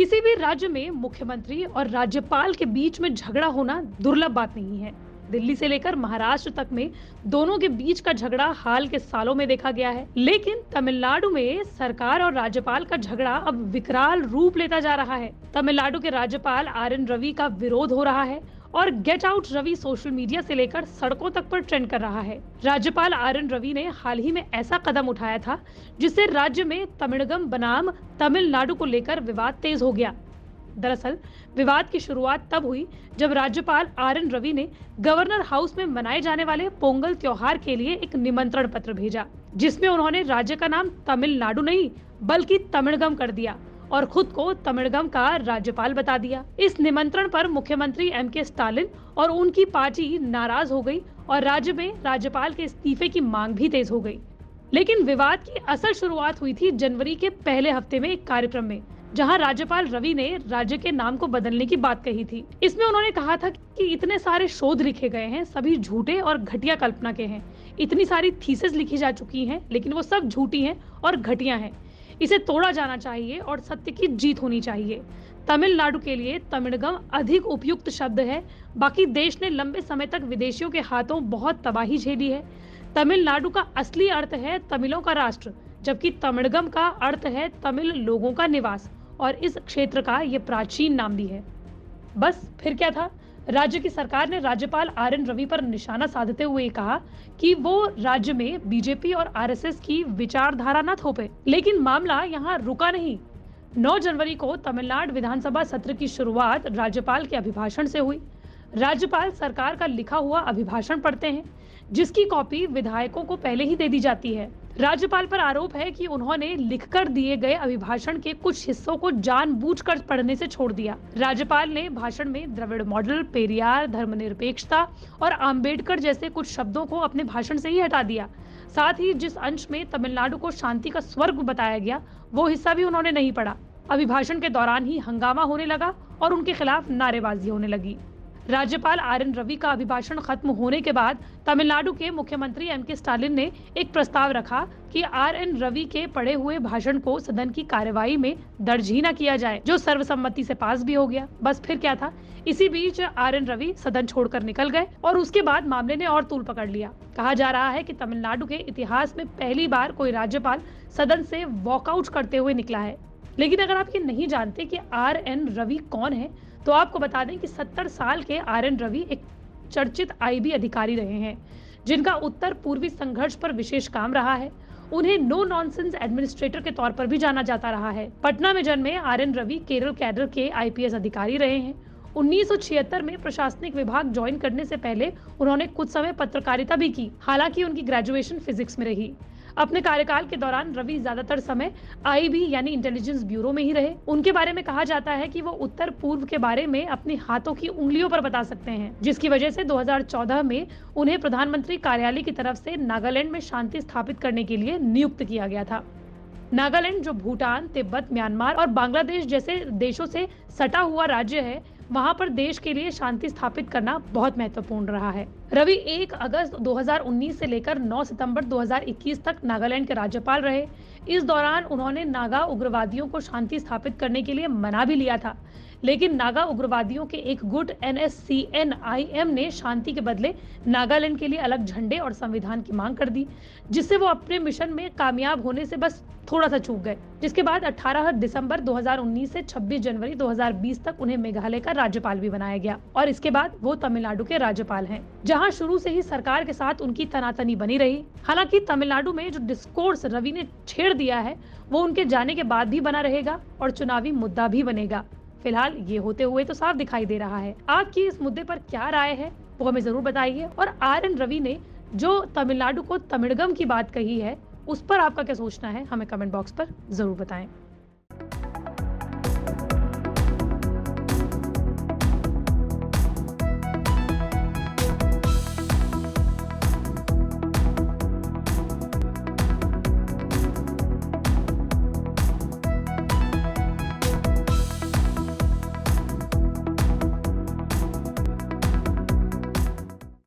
किसी भी राज्य में मुख्यमंत्री और राज्यपाल के बीच में झगड़ा होना दुर्लभ बात नहीं है। दिल्ली से लेकर महाराष्ट्र तक में दोनों के बीच का झगड़ा हाल के सालों में देखा गया है। लेकिन तमिलनाडु में सरकार और राज्यपाल का झगड़ा अब विकराल रूप लेता जा रहा है। तमिलनाडु के राज्यपाल आर.एन. रवि का विरोध हो रहा है और get out Ravi social media से लेकर सड़कों तक पर ट्रेंड कर रहा है। राज्यपाल आर.एन. रवि ने हाल ही में ऐसा कदम उठाया था जिससे राज्य में तमिळगम बनाम तमिलनाडु को लेकर विवाद तेज हो गया। दरअसल विवाद की शुरुआत तब हुई जब राज्यपाल आर.एन. रवि ने गवर्नर हाउस में मनाए जाने वाले पोंगल त्योहार के लिए एक निमंत्रण पत्र भेजा, जिसमें उन्होंने राज्य का नाम तमिलनाडु नहीं बल्कि तमिळगम कर दिया और खुद को तमिळगम का राज्यपाल बता दिया। इस निमंत्रण पर मुख्यमंत्री M.K. स्टालिन और उनकी पार्टी नाराज हो गई और राज्य में राज्यपाल के इस्तीफे की मांग भी तेज हो गई। लेकिन विवाद की असल शुरुआत हुई थी जनवरी के पहले हफ्ते में एक कार्यक्रम में, जहां राज्यपाल रवि ने राज्य के नाम को बदलने की बात कही थी। इसमें उन्होंने कहा था कि इतने सारे शोध लिखे गए हैं, सभी झूठे और घटिया कल्पना के हैं। इतनी सारी थीसिस लिखी जा चुकी हैं, लेकिन वो सब झूठी हैं और घटिया हैं। इसे तोड़ा जाना चाहिए और सत्य की जीत होनी चाहिए। तमिलनाडु के लिए तमिळगम अधिक उपयुक्त शब्द है। बाकी देश ने लंबे समय तक विदेशियों के हाथों बहुत तबाही झेली है। तमिलनाडु का असली अर्थ है तमिलों का राष्ट्र, जबकि तमिळगम का अर्थ है तमिल लोगों का निवास और इस क्षेत्र का ये प्राचीन नाम भी है। बस फिर क्या था, राज्य की सरकार ने राज्यपाल आर.एन. रवि पर निशाना साधते हुए कहा कि वो राज्य में बीजेपी और आरएसएस की विचारधारा न थोपे। लेकिन मामला यहाँ रुका नहीं। 9 जनवरी को तमिलनाडु विधानसभा सत्र की शुरुआत राज्यपाल के अभिभाषण से हुई। राज्यपाल सरकार का लिखा हुआ अभिभाषण पढ़ते हैं, जिसकी कॉपी विधायकों को पहले ही दे दी जाती है। राज्यपाल पर आरोप है कि उन्होंने लिखकर दिए गए अभिभाषण के कुछ हिस्सों को जानबूझकर पढ़ने से छोड़ दिया। राज्यपाल ने भाषण में द्रविड़ मॉडल, पेरियार, धर्मनिरपेक्षता और आम्बेडकर जैसे कुछ शब्दों को अपने भाषण से ही हटा दिया। साथ ही जिस अंश में तमिलनाडु को शांति का स्वर्ग बताया गया, वो हिस्सा भी उन्होंने नहीं पढ़ा। अभिभाषण के दौरान ही हंगामा होने लगा और उनके खिलाफ नारेबाजी होने लगी। राज्यपाल आर.एन. रवि का अभिभाषण खत्म होने के बाद तमिलनाडु के मुख्यमंत्री M.K. स्टालिन ने एक प्रस्ताव रखा कि आर.एन. रवि के पढ़े हुए भाषण को सदन की कार्यवाही में दर्ज ही न किया जाए, जो सर्वसम्मति से पास भी हो गया। बस फिर क्या था, इसी बीच आर.एन. रवि सदन छोड़कर निकल गए और उसके बाद मामले ने और तूल पकड़ लिया। कहा जा रहा है कि तमिलनाडु के इतिहास में पहली बार कोई राज्यपाल सदन से वॉकआउट करते हुए निकला है। लेकिन अगर आप ये नहीं जानते कि आर.एन. रवि कौन है, तो आपको बता दें कि 70 साल के आर.एन. रवि एक चर्चित आईबी अधिकारी रहे हैं, जिनका उत्तर पूर्वी संघर्ष पर विशेष काम रहा है। उन्हें नो नॉनसेंस एडमिनिस्ट्रेटर के तौर पर भी जाना जाता रहा है। पटना में जन्मे आर.एन. रवि केरल कैडर के आईपीएस अधिकारी रहे हैं। 1976 में प्रशासनिक विभाग ज्वाइन करने से पहले उन्होंने कुछ समय पत्रकारिता भी की। हालांकि उनकी ग्रेजुएशन फिजिक्स में रही। अपने कार्यकाल के दौरान रवि ज्यादातर समय आईबी यानी इंटेलिजेंस ब्यूरो में ही रहे। उनके बारे में कहा जाता है कि वो उत्तर पूर्व के बारे में अपनी हाथों की उंगलियों पर बता सकते हैं, जिसकी वजह से 2014 में उन्हें प्रधानमंत्री कार्यालय की तरफ से नागालैंड में शांति स्थापित करने के लिए नियुक्त किया गया था। नागालैंड, जो भूटान, तिब्बत, म्यांमार और बांग्लादेश जैसे देशों से सटा हुआ राज्य है, वहां पर देश के लिए शांति स्थापित करना बहुत महत्वपूर्ण रहा है। रवि 1 अगस्त 2019 से लेकर 9 सितंबर 2021 तक नागालैंड के राज्यपाल रहे। इस दौरान उन्होंने नागा उग्रवादियों को शांति स्थापित करने के लिए मना भी लिया था, लेकिन नागा उग्रवादियों के एक गुट NSCN-IM ने शांति के बदले नागालैंड के लिए अलग झंडे और संविधान की मांग कर दी, जिससे वो अपने मिशन में कामयाब होने से बस थोड़ा सा चूक गए। जिसके बाद 18 दिसंबर 2019 से 26 जनवरी 2020 तक उन्हें मेघालय का राज्यपाल भी बनाया गया और इसके बाद वो तमिलनाडु के राज्यपाल हैं, जहां शुरू से ही सरकार के साथ उनकी तनातनी बनी रही। हालांकि तमिलनाडु में जो डिस्कोर्स रवि ने छेड़ दिया है, वो उनके जाने के बाद भी बना रहेगा और चुनावी मुद्दा भी बनेगा। फिलहाल ये होते हुए तो साफ दिखाई दे रहा है। आपकी इस मुद्दे पर क्या राय है, वो हमें जरूर बताइए। और आर.एन. रवि ने जो तमिलनाडु को तमिळगम की बात कही है, उस पर आपका क्या सोचना है, हमें कमेंट बॉक्स पर जरूर बताएं।